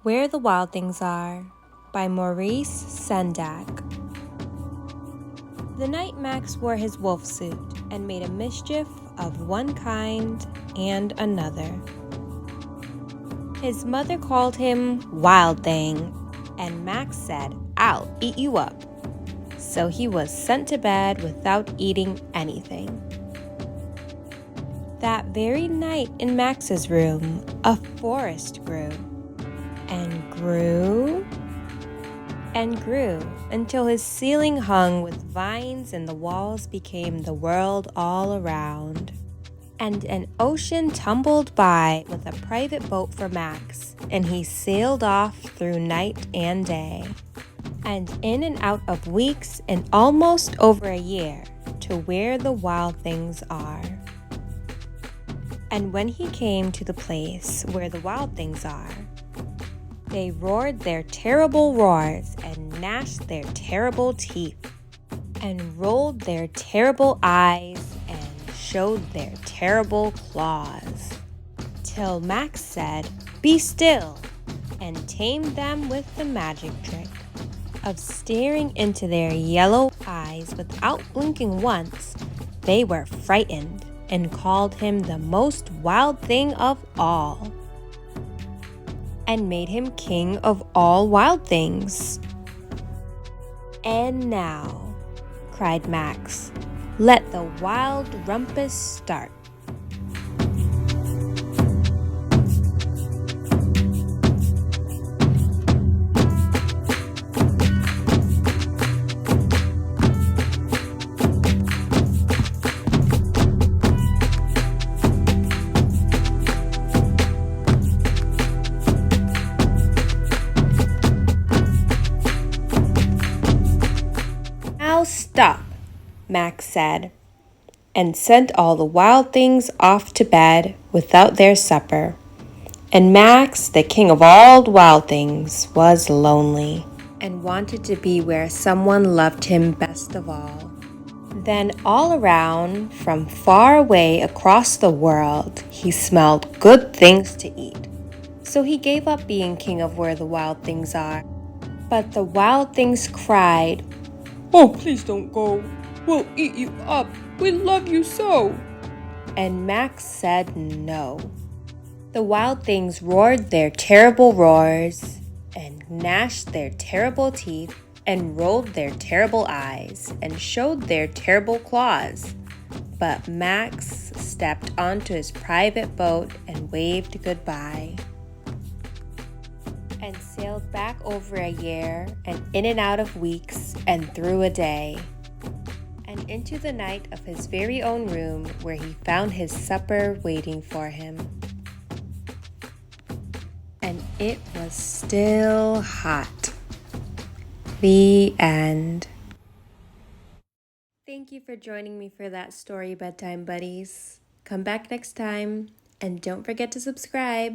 Where the Wild Things Are by Maurice Sendak. The night Max wore his wolf suit and made a mischief of one kind and another. His mother called him Wild Thing, and Max said, "I'll eat you up." So he was sent to bed without eating anything. That very night in Max's room, a forest grew and grew and grew until his ceiling hung with vines and the walls became the world all around. And an ocean tumbled by with a private boat for Max, and he sailed off through night and day, and in and out of weeks and almost over a year to where the wild things are. And when he came to the place where the wild things are, they roared their terrible roars and gnashed their terrible teeth and rolled their terrible eyes and showed their terrible claws, till Max said, "Be still," and tamed them with the magic trick of staring into their yellow eyes without blinking once. They were frightened and called him the most wild thing of all, and made him king of all wild things. "And now," cried Max, "let the wild rumpus start." "Now stop," Max said, and sent all the wild things off to bed without their supper. And Max, the king of all wild things, was lonely and wanted to be where someone loved him best of all. Then all around, from far away across the world, he smelled good things to eat. So he gave up being king of where the wild things are. But the wild things cried, "Oh, please don't go. We'll eat you up. We love you so." And Max said no. The wild things roared their terrible roars and gnashed their terrible teeth and rolled their terrible eyes and showed their terrible claws. But Max stepped onto his private boat and waved goodbye, and sailed back over a year and in and out of weeks and through a day, and into the night of his very own room where he found his supper waiting for him. And it was still hot. The end. Thank you for joining me for that story, Bedtime Buddies. Come back next time, and don't forget to subscribe.